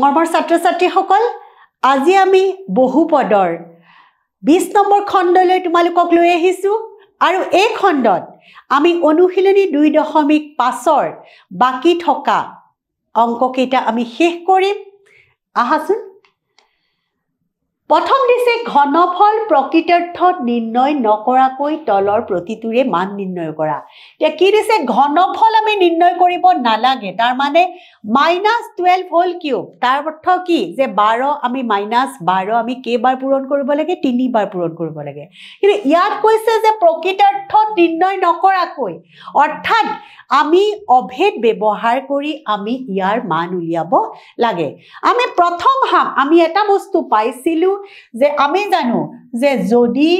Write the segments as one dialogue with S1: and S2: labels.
S1: মৰমৰ ছাত্ৰ-ছাত্ৰীসকল আজি আমি বহুপদৰ 20 নম্বৰ খণ্ডলৈ তোমালোকক লৈ আহিছো আৰু এই খণ্ডত আমি অনুশীলনী 2.5 বাকি থকা অংককেইটা আমি শেষ কৰিম আহাচোন প্ৰথম দিছে ঘনফল প্ৰকৃতাৰ্থত নিৰ্ণয় নকৰাকৈ তলৰ প্ৰতিটোৰে মান নিৰ্ণয় কৰা এতিয়া কি দিছে ঘনফল আমি নিৰ্ণয় কৰিব নালাগে তাৰ মানে -12 হোল কিউব তাৰ অৰ্থ কি যে 12 আমি -12 আমি কেইবাৰ পূৰণ কৰিব লাগে 3 বাৰ পূৰণ কৰিব লাগে কিন্তু ইয়াত কৈছে যে প্ৰকৃতাৰ্থত নিৰ্ণয় নকৰাকৈ অৰ্থাৎ আমি অভেদ ব্যৱহাৰ কৰি আমি ইয়াৰ মান উলিয়াব লাগে আমি প্ৰথম আমি এটা বস্তু পাইছিলো যে আমি জানো যে যদি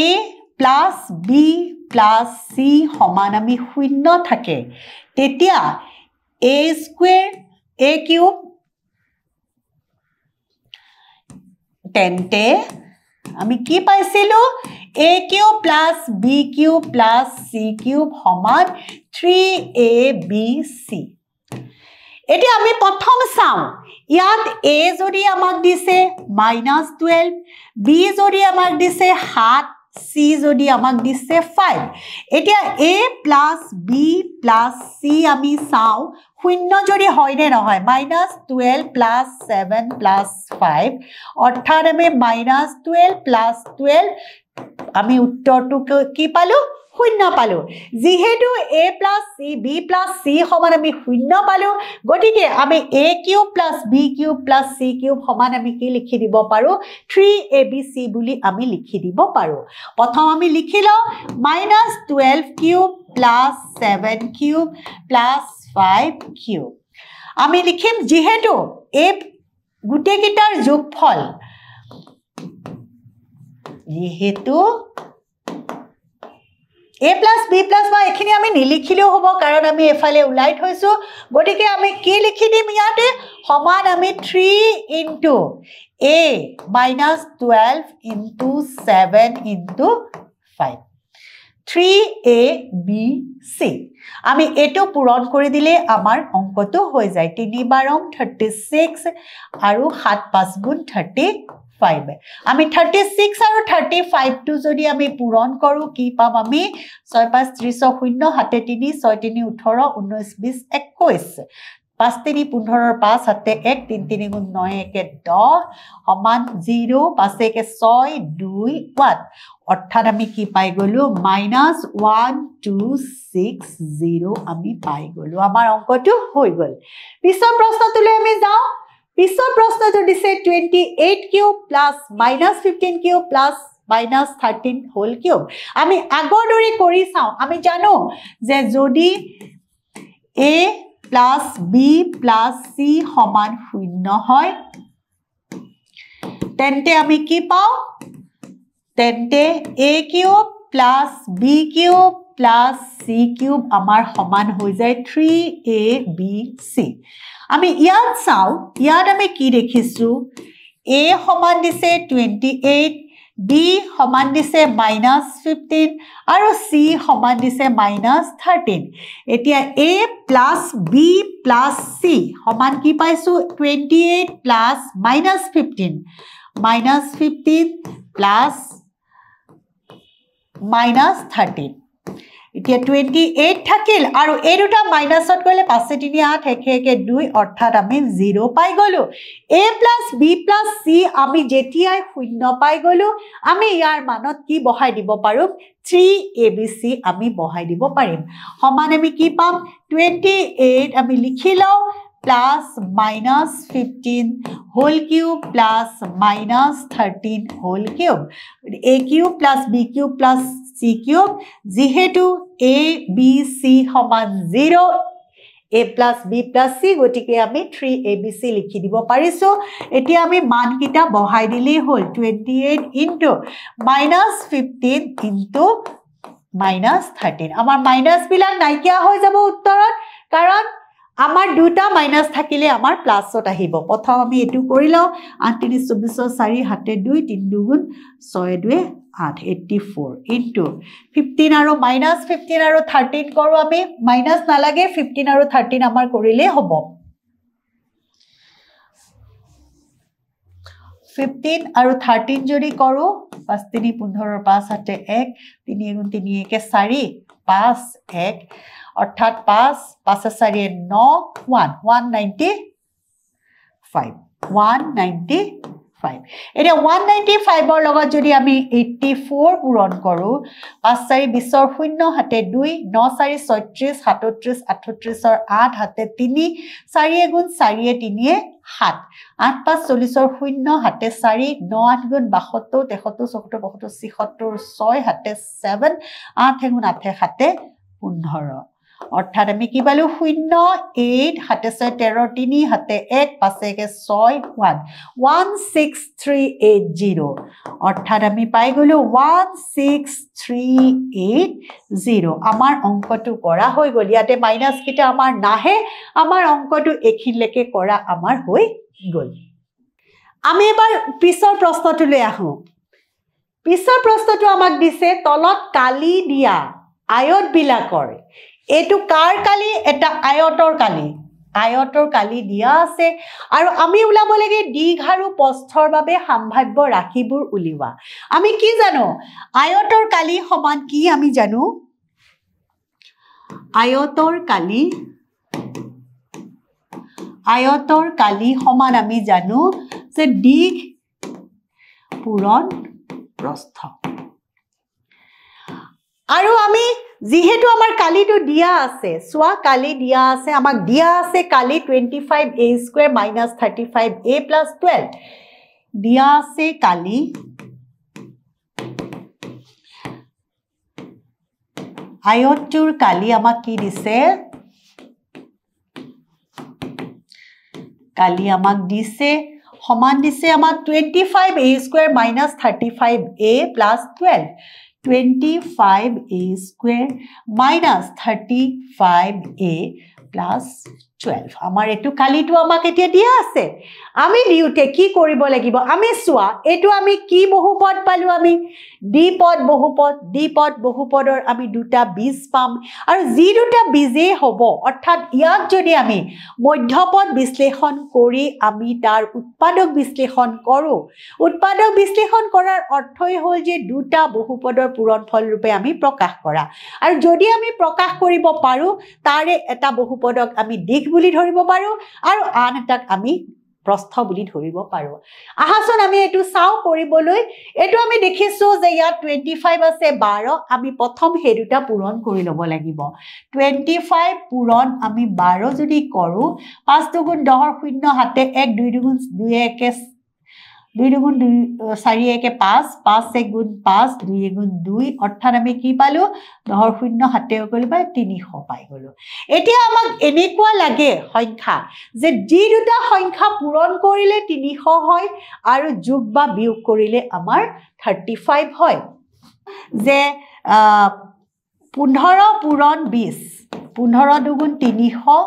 S1: a + b + c সমান আমি শূন্য থাকে তেতিয়া a² তেন্তে আমি কি পাইছিলো a³ + b³ + c³ সমান 3abc এতিয়া আমি প্ৰথম চাও ইয়াত a যদি আমাক দিছে -12 b যদি আমাক দিছে 7 c যদি আমাক দিছে 5 এতিয়া a + b + c আমি চাও শূন্য যদি হয় নে নহয় -12 + 7 + 5 অৰ্থাৎ আমি -12 + 12 আমি উত্তৰটো কি পালো শূন্য পালো যেহেতু a + c b + c সমান আমি শূন্য পালো গতিকে আমি a³ + b³ + c³ সমান আমি কি লিখি দিব পাৰো 3abc বুলি আমি লিখি দিব পাৰো প্ৰথম আমি লিখি লও -12³ + 7³ + 5³ আমি লিখিম যেহেতু এই গুটেকিটাৰ যোগফল যেহেতু a + b + y এখিনি আমি নিলিখিলেও হ'ব কাৰণ আমি এফালে উলাই থৈছো গতিকে আমি কি লিখি দিম ইয়াতে সমান আমি 3 * a -12 * 7 * 5 3abc আমি এটো পূৰণ কৰি দিলে আমাৰ অংকটো হৈ যায় 3 * 36 আৰু 7 × 5 = 35 আমি 36 আৰু 35 টো যদি আমি পূৰণ কৰো কি পাম আমি 6 × 5 = 30 0 7 × 3 = 6 × 3 = 18 19 20 21 5 × 3 = 15 5 7 × 1 3 3 × 9 1 10 সমান 0 5 1 6 2 1 অৰ্থাৎ আমি কি পাই গলো -1260 আমি পাই গলো আমাৰ অংকটো হৈ গল পিছৰ প্ৰশ্নটোলৈ আমি যাও পিছৰ প্ৰশ্নটো দিছে 28³ + -15³ + -13 হোল কিউব আমি আগৰ দৰে কৰি চাও আমি জানো যে যদি a + b + c সমান শূন্য হয় তেন্তে আমি কি পাও তেন্তে a³ + b³ + c³ আমাৰ সমান হৈ যায় 3abc আমি ইয়াত চাও ইয়াত আমি কি দেখিছো a সমান দিছে 28 b সমান দিছে -15 আৰু c সমান দিছে -13 এতিয়া a + b + c সমান কি পাইছো 28 + -15 -15 + -13 এতিয়া 28 থাকিল আৰু এই দুটা মাইনাসত গলে 5 3 8 1 1 2 অৰ্থাৎ আমি 0 পাই গলো a + b + c আমি যেতিয়াই শূন্য পাই গলো আমি ইয়াৰ মানত কি বহাই দিব পাৰো 3abc আমি বহাই দিব পাৰিম সমান আমি কি পাম 28 আমি লিখি লও +-15 whole cube +-13 whole cube a cube + b cube + c cube যেহেতু a b c সমান 0 a + b + c গতিকে আমি 3abc লিখি দিব পাৰিছো এতিয়া আমি মানকিটা বহাই দিলেই হল 28 * -15 * -13 আমাৰ মাইনাস বিলাক নাইকিয়া হৈ যাব উত্তৰত কাৰণ আমাৰ দুটা মাইনাস থাকিলে আমাৰ প্লাসত আহিব প্ৰথম আমি এটু কৰি লও 8 3 24 4 7 2 3 2 6 2 8 84 into 15 আৰু -15 আৰু 13 কৰো আমি মাইনাস নালাগে 15 আৰু 13 আমাৰ কৰিলে হ'ব 15 আৰু 13 যদি কৰোঁ 5 3 15 5 7 1 3 গুণ 3 1 4 5 1 অৰ্থাৎ 5 5 4 9 1 195 এতিয়া 195 ৰ লগত যদি আমি 84 পূৰণ কৰোঁ 5 4 20 ৰ 0 হাতে 2 9 4 36 37 38 ৰ 8 হাতে 3 4 গুণ 4 3 7 8 5 40 ৰ 0 হাতে 4 9 8 গুণ 72 73 74 75 76 6 হাতে 7 8 গুণ 8 7 15 অৰ্থাৎ আমি কি পালো 0 8 হাতে 6 13 3 হাতে 1 5 1 6 1 16380 অৰ্থাৎ আমি পাই গলো 16380 আমাৰ অংকটো কৰা হৈ গল ইয়াতে মাইনাস কিটা আমাৰ নাহে আমাৰ অংকটো এখিলৈকে কৰা আমাৰ হৈ গল আমি এবাৰ পিছৰ প্ৰশ্নটোলৈ আহো পিছৰ প্ৰশ্নটো আমাক দিছে তলত কালি দিয়া আয়ত বিলাকৰ এটো কাৰ কালি এটা আয়তৰ কালি দিয়া আছে আৰু আমি উলাব লাগে দীঘ আৰু প্ৰস্থৰ বাবে সম্ভাব্য ৰাশিবোৰ উলিওৱা আমি কি জানো আয়তৰ কালি সমান কি আমি জানো আয়তৰ কালি সমান আমি জানো যে দীঘ পূৰণ প্ৰস্থ আৰু আমি যেহেতু আমাৰ কালিটো দিয়া আছে সোয়া কালি দিয়া আছে আমাক দিয়া আছে কালি 25a square minus 35a plus 12 দিয়া আছে কালি আয়তটোৰ কালি আমাক কি দিছে কালি আমাক দিছে সমান দিছে আমাক 25a square minus 35a plus 12 25a square minus 35a plus 12 আমাৰ এটো কালিটো আমাক এতিয়া দিয়া আছে আমি দিউতে কি কৰিব লাগিব আমি সোয়া এটো আমি কি বহুপদ পালো আমি দ্বিপদ বহুপদৰ আমি দুটা বীজ পাম আৰু যি দুটা বীজে হ'ব অৰ্থাৎ ইয়াক যদি আমি মধ্যপদ বিশ্লেষণ কৰি আমি তাৰ উৎপাদক বিশ্লেষণ কৰোঁ উৎপাদক বিশ্লেষণ কৰাৰ অৰ্থই হ'ল যে দুটা বহুপদৰ পূৰণফল ৰূপে আমি প্ৰকাশ কৰা আৰু যদি আমি প্ৰকাশ কৰিব পাৰো তাৰে এটা বহুপদক আমি দিঘ বুলি ধৰিব পাৰো আৰু আন এটাক আমি প্ৰস্থ বুলি ধৰিব পাৰো আহাসন আমি এটো চাও কৰিবলৈ এটো আমি দেখিছো যে ইয়াত 25 আছে 12 আমি প্ৰথম হেৰুটা পূৰণ কৰি ল'ব লাগিব 25 পূৰণ আমি 12 যদি কৰো 5 দুগুণ 10 0 হাতে 1 2 দুগুণ 2 1 2 দুগুণ 2 4 1 5 5 1 গুণ 5 2 গুণ 2 অৰ্থাৎ আমি কি পালো 10 0 হাতে কৰিবা 300 পাই গলো এতিয়া আমাক এনেকুৱা লাগে সংখ্যা যে যি দুটা সংখ্যা পূৰণ কৰিলে 300 হয় আৰু যোগ বা বিয়োগ কৰিলে আমাৰ 35 হয় যে 15 পূৰণ 20 15 দুগুণ 300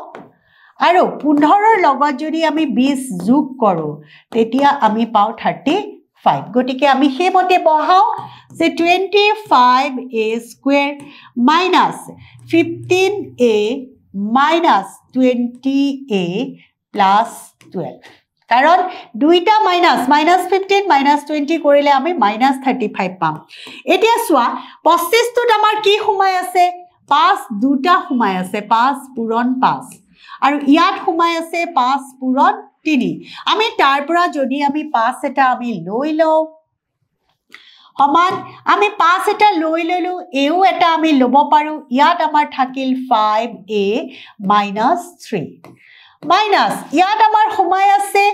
S1: আৰু 15 লগত যদি আমি 20 যোগ কৰো তেতিয়া আমি পাও 35 গটিকে আমি হেমতে বহাও যে 25a square minus 15a minus 20a plus 12 কাৰণ দুইটা মাইনাস -15 -20 কৰিলে আমি -35 পাম এতিয়া সোয়া 25 টোত আমাৰ কি সোমাই আছে 5 দুটা সোমাই আছে 5 পূৰণ 5 আৰু ইয়াত সোমাই আছে 5 পূৰণ 3 আমি তাৰ পৰা যদি আমি 5 এটা আমি লৈ লও সমান আমি 5 এটা লৈ ললো এও এটা আমি লব পাৰো ইয়াত আমাৰ থাকিল 5a - 3 মাইনাস ইয়াত আমাৰ সোমাই আছে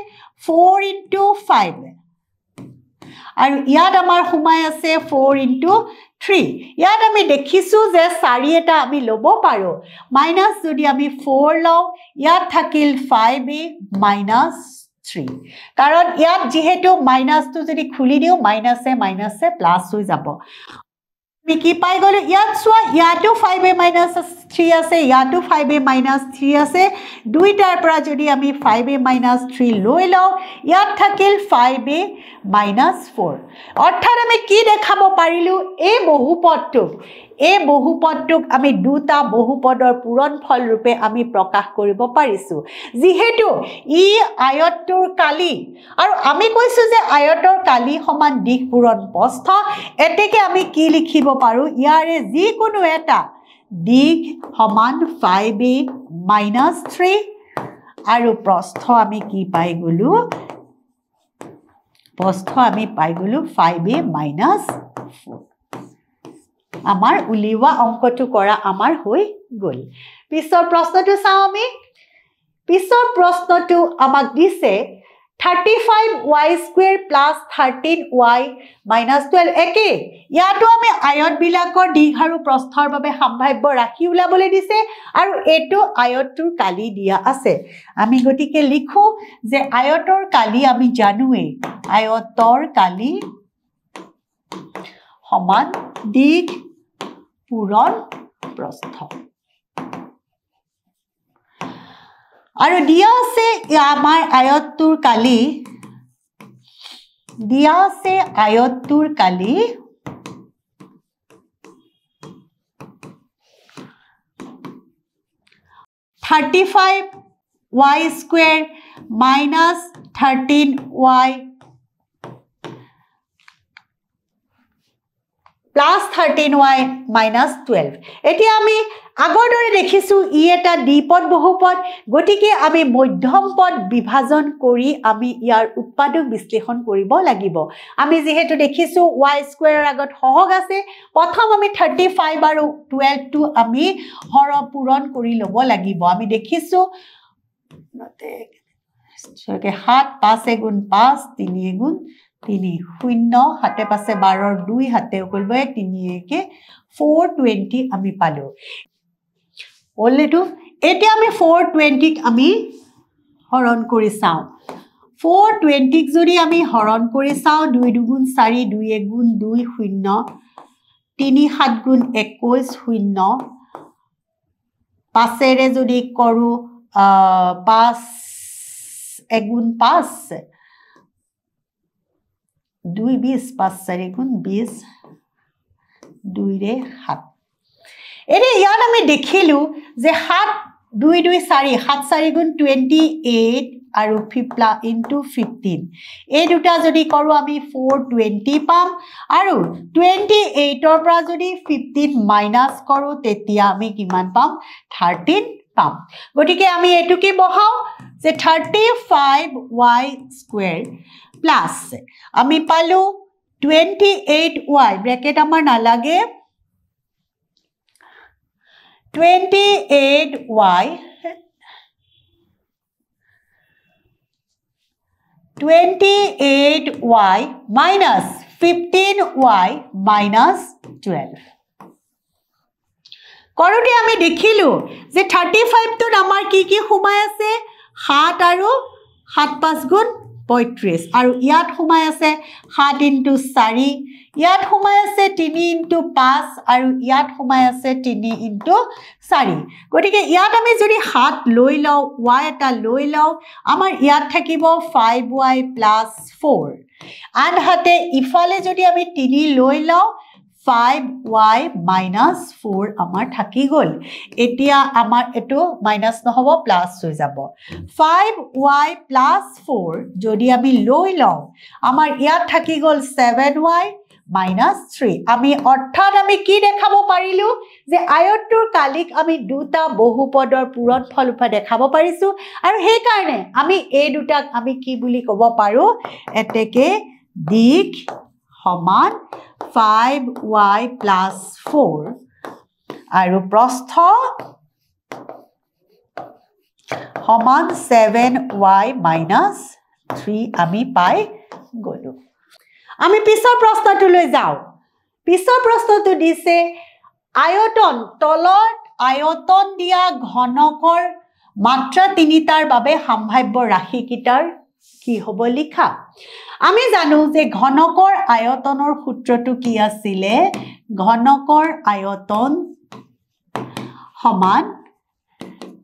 S1: 4 * 5 আৰু ইয়াত আমাৰ সোমাই আছে 4 * 3 ইয়াত আমি দেখিছো যে 4 এটা আমি লব পাৰো মাইনাস যদি আমি 4 লও ইয়াত থাকিল 5a - 3 কাৰণ ইয়াত যেহেতু মাইনাসটো যদি খুলি দিও মাইনাসে মাইনাসে প্লাস হৈ যাব আমি কি পাই গলো ইয়াত সোয়া ইয়াতো 5a - 3 আছে ইয়াতো 5a - 3 আছে দুইটাৰ পৰা যদি আমি 5a - 3 লৈ লও ইয়াত থাকিল 5a - 4 অৰ্থাৎ আমি কি দেখাব পাৰিলো এই বহুপদটো এই বহুপদটোক আমি দুটা বহুপদৰ পূৰণফল ৰূপে আমি প্ৰকাশ কৰিব পাৰিছো যিহেতু ই আয়তটোৰ কালি আৰু আমি কৈছো যে আয়তৰ কালি সমান দিশ পূৰণ প্ৰস্থ এতেকে আমি কি লিখিব পাৰো ইয়াৰে যিকোনো এটা দিশ সমান 5a - 3 আৰু প্ৰস্থ আমি কি পাই গলো প্ৰস্থ আমি পাই গলো 5a - 4 আমাৰ উলিওৱা অংকটো কৰা আমাৰ হৈ গল পিছৰ প্ৰশ্নটো চাও আমি পিছৰ প্ৰশ্নটো আমাক দিছে 35y² + 13y - 12 একে ইয়াতো আমি আয়ত বিলাকৰ দিশ আৰু প্ৰস্থৰ বাবে সম্ভাব্য ৰাশি উলাবলৈ দিছে আৰু এটো আয়তটোৰ কালি দিয়া আছে আমি গতিকে লিখো যে আয়তৰ কালি আমি জানোৱে আয়তৰ কালি সমান দিশ পূৰণ প্ৰস্থ আৰু দিয়া আছে আমাৰ আয়তটোৰ কালি দিয়া আছে আয়তটোৰ কালি 35y² - 13y + 13y - 12 এতিয়া আমি আগৰ দৰে দেখিছো ই এটা দ্বিপদ বহুপদ গতিকে আমি মধ্যম পদ বিভাজন কৰি আমি ইয়াৰ উৎপাদক বিশ্লেষণ কৰিব লাগিব আমি যেহেতু দেখিছো y² ৰ আগত সহগ আছে প্ৰথম আমি 35 আৰু 12 টো আমি হৰ পূৰণ কৰি লব লাগিব আমি দেখিছো 7 5 * 5 3 * 3 0 হাতে পাছে 12 2 হাতে কৰিব 3 কে 420 আমি পালো অলৰেডি এতিয়া আমি 420 ক আমি হৰণ কৰি চাও 420 ক যদি আমি হৰণ কৰি চাও 2 2 গুণ 4 2 1 গুণ 2 0 3 7 গুণ 21 0 5 ৰে যদি কৰো 5 1 গুণ 5 2 20 5 4 গুণ 20 2 ৰে 7 এনে ইয়াত আমি দেখিলো যে 7 2 2 4 7 4 গুণ 28 আৰু 15 এই দুটা যদি কৰো আমি 420 পাম আৰু 28 ৰ পৰা যদি 15 মাইনাস কৰো তেতিয়া আমি কিমান পাম 13 পাম গতিকে আমি এটো কি বহাও যে 35y² প্লাস আমি পালো 28y ব্র্যাকেট আমাৰ নালাগে 28y minus 15y minus 12 কৰোতে আমি দেখিলো যে 35 টোত আমাৰ কি কি সোমাই আছে 7 আৰু 7 5 গুণ 35 আৰু ইয়াত সোমাই আছে 7 * 4 ইয়াত সোমাই আছে 3 * 5 আৰু ইয়াত সোমাই আছে 3 * 4 গতিকে ইয়াত আমি যদি 7 লৈ লও y এটা লৈ লও আমাৰ ইয়াত থাকিব 5y + 4 আনহাতে ইফালে যদি আমি 3 লৈ লও 5y - 4 আমাৰ থাকি গল এতিয়া আমাৰ এটো মাইনাস নহব প্লাস হৈ যাব 5y + 4 যদি আমি লৈ লও আমাৰ ইয়াত থাকি গল 7y - 3 আমি অৰ্থাৎ আমি কি দেখাব পাৰিলো যে আয়তটোৰ কালিক আমি দুটা বহুপদৰ পূৰণফল ৰূপে দেখাব পাৰিছো আৰু সেই কাৰণে আমি এই দুটাক আমি কি বুলি ক'ব পাৰো এতেকে দিক সমান 5y + 4 আৰু প্ৰস্থ সমান 7y - 3 আমি পাই গলো আমি পিছৰ প্ৰশ্নটো লৈ যাও পিছৰ প্ৰশ্নটো দিছে আয়তন তলত আয়তন দিয়া ঘনকৰ মাত্ৰা তিনিটাৰ বাবে সম্ভাব্য ৰাশি কিটাৰ কি হ'ব লিখা আমি জানো যে ঘনকৰ আয়তনৰ সূত্ৰটো কি আছিলে ঘনকৰ আয়তন সমান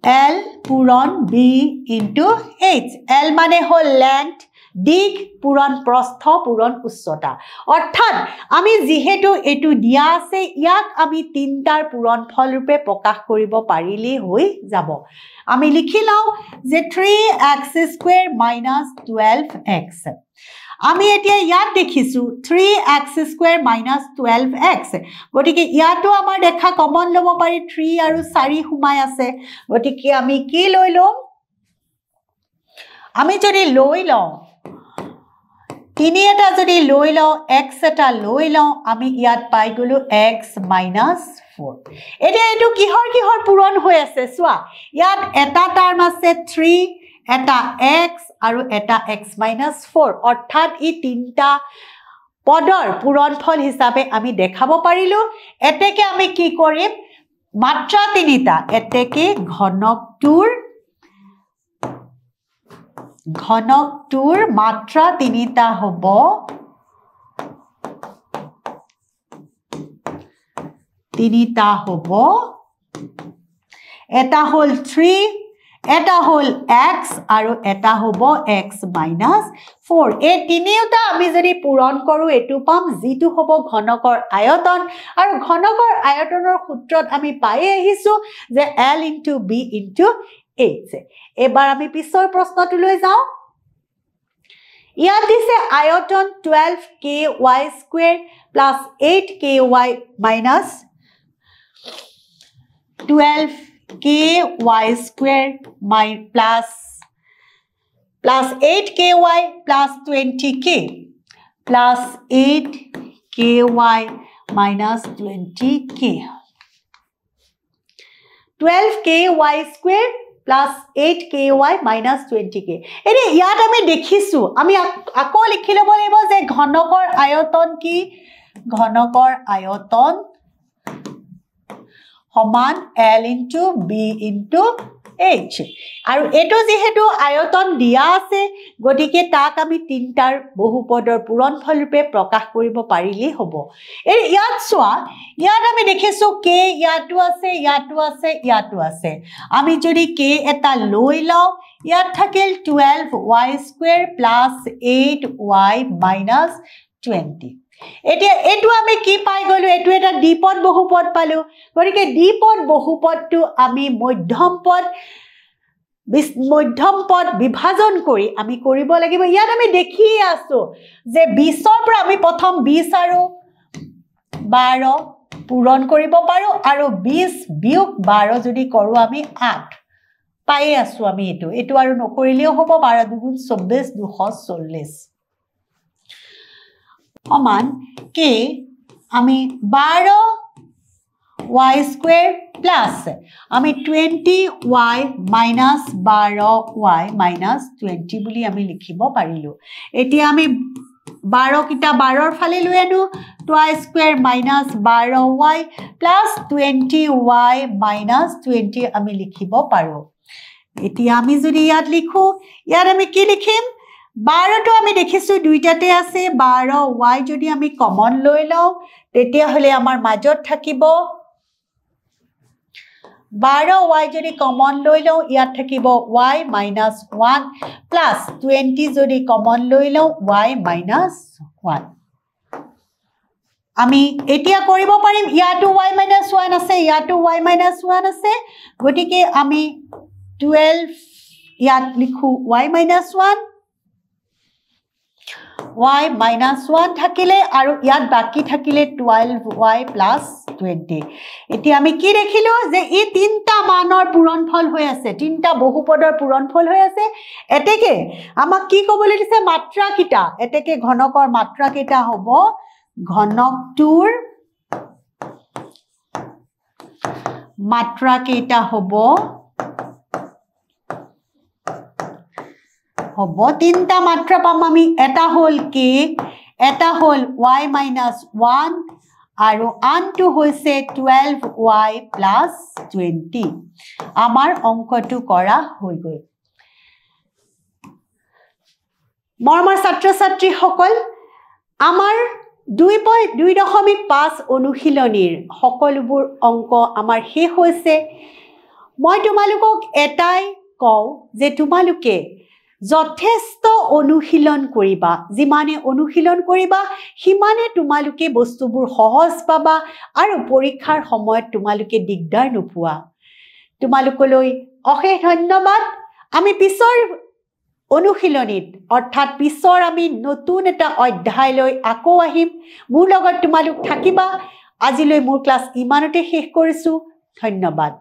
S1: L পূৰণ B * H L মানে হল লেন্থ দিক পূৰণ প্ৰস্থ পূৰণ উচ্চতা অৰ্থাৎ আমি যেহেতু এটো দিয়া আছে ইয়াক আমি তিনটাৰ পূৰণফল ৰূপে প্ৰকাশ কৰিব পাৰিলে হৈ যাব আমি লিখি লওঁ যে 3x² - 12x আমি এতিয়া ইয়াত দেখিছো 3x² - 12x গতিকে ইয়াতো আমাৰ দেখা কমন লব পাৰি 3 আৰু 4 হুমাই আছে গতিকে আমি কি লৈ লম আমি যদি লৈ লওঁ 3 এটা যদি লৈ লওঁ x এটা লৈ লওঁ আমি ইয়াত পাই গলো x - 4 এতিয়া এটো কিহৰ পূৰণ হৈ আছে চোৱা ইয়াত এটা টাৰ্ম আছে 3 এটা x আৰু এটা x - 4 অৰ্থাৎ ই তিনটা পদৰ পূৰণফল হিচাপে আমি দেখাব পাৰিলো এতেকে আমি কি কৰিম মাত্ৰা তিনিটা এতেকে ঘনকটোৰ মাত্ৰা তিনিটা হ'ব এটা হল 3 এটা হল x আৰু এটা হ'ব x - 4 এই তিনিওটা আমি যদি পূৰণ কৰো এটো পাম যেটো হ'ব ঘনকৰ আয়তন আৰু ঘনকৰ আয়তনৰ সূত্ৰত আমি পাই আহিছো যে L * B * H এবাৰ আমি পিছৰ প্ৰশ্নটো লৈ যাও ইয়াত দিছে আয়তন 12ky² + 8ky - 12ky² plus 8ky plus 20k plus 8ky minus 20k 12ky² plus 8ky minus 20k এনে ইয়াত আমি দেখিছো আমি আকৌ লিখি লব লাগিব যে ঘনকৰ আয়তন কি ঘনকৰ আয়তন সমান L * B * H আৰু এটো যেহেতু আয়তন দিয়া আছে গতিকে তাক আমি তিনটাৰ বহুপদৰ পূৰণফল ৰূপে প্ৰকাশ কৰিব পাৰিলে হ'ব ইয়াত চোৱা ইয়াত আমি দেখিছো k ইয়াতো আছে আমি যদি k এটা লৈ লওঁ ইয়াত থাকিল 12y² plus 8y minus 20 এতিয়া এটো আমি কি পাই গলো এটো এটা দ্বিপদ বহুপদ পালো গতিকে দ্বিপদ বহুপদটো আমি মধ্যম পদ বিভাজন কৰি আমি কৰিব লাগিব ইয়াত আমি দেখি আছো যে 20 ৰ পৰা আমি প্ৰথম 20 আৰু 12 পূৰণ কৰিব পাৰো আৰু 20 বিয়োগ 12 যদি কৰো আমি 8 পাই আছো আমি এটো আৰু নকৰিলেও হ'ব 12 × 2 = 24 240 সমান k আমি 12y² plus আমি 20y minus 12y minus 20 বুলি আমি লিখিব পাৰিলো এতিয়া আমি 12 কিটা 12 ৰ ফালে লৈ আনো 2y² minus 12y plus 20y minus 20 আমি লিখিব পাৰো এতিয়া আমি যদি ইয়াত লিখো ইয়াত আমি কি লিখিম 12 টো আমি দেখিছো দুইটাতে আছে 12y যদি আমি কমন লৈ লওঁ তেতিয়া হলে আমাৰ মাজত থাকিব 12y যদি কমন লৈ লওঁ ইয়াত থাকিব y minus 1 plus 20 যদি কমন লৈ লওঁ y minus 1 আমি এতিয়া কৰিব পাৰিম ইয়াতো y minus 1 আছে ইয়াতো y minus 1 আছে গতিকে আমি 12 ইয়াত লিখো y minus 1 y minus 1 থাকিলে আৰু ইয়াত বাকি থাকিলে 12y plus 20 এতিয়া আমি কি দেখিলো যে এই তিনটা মানৰ পূৰণফল হৈ আছে তিনটা বহুপদৰ পূৰণফল হৈ আছে এতেকে আমাক কি ক'বলৈ দিছে মাত্ৰা কিটা এতেকে ঘনকৰ মাত্ৰা কিটা হ'ব ঘনকটোৰ মাত্ৰা কিটা হ'ব তিনটা মাত্ৰা পাম আমি এটা হল k এটা হল y minus 1 আৰু আনটো হৈছে 12y plus 20 আমাৰ অংকটো কৰা হৈ গল মৰমৰ ছাত্ৰ ছাত্ৰী সকল আমাৰ 2.5 অনুশীলনীৰ সকলোবোৰ অংক আমাৰ শেষ হৈছে মই তোমালোকক এটাই কওঁ যে তোমালোকে যথেষ্ট অনুশীলন কৰিবা যিমানে অনুশীলন কৰিবা সিমানে তোমালোকে বস্তুবোৰ সহজ পাবা আৰু পৰীক্ষাৰ সময়ত তোমালোকে দিগদাৰ নোপোৱা তোমালোকলৈ অশেষ ধন্যবাদ আমি পিছৰ অনুশীলনীত অৰ্থাৎ পিছৰ আমি নতুন এটা অধ্যায় লৈ আকৌ আহিম মোৰ লগত তোমালোক থাকিবা আজিলৈ মোৰ ক্লাছ ইমানতে শেষ কৰিছো ধন্যবাদ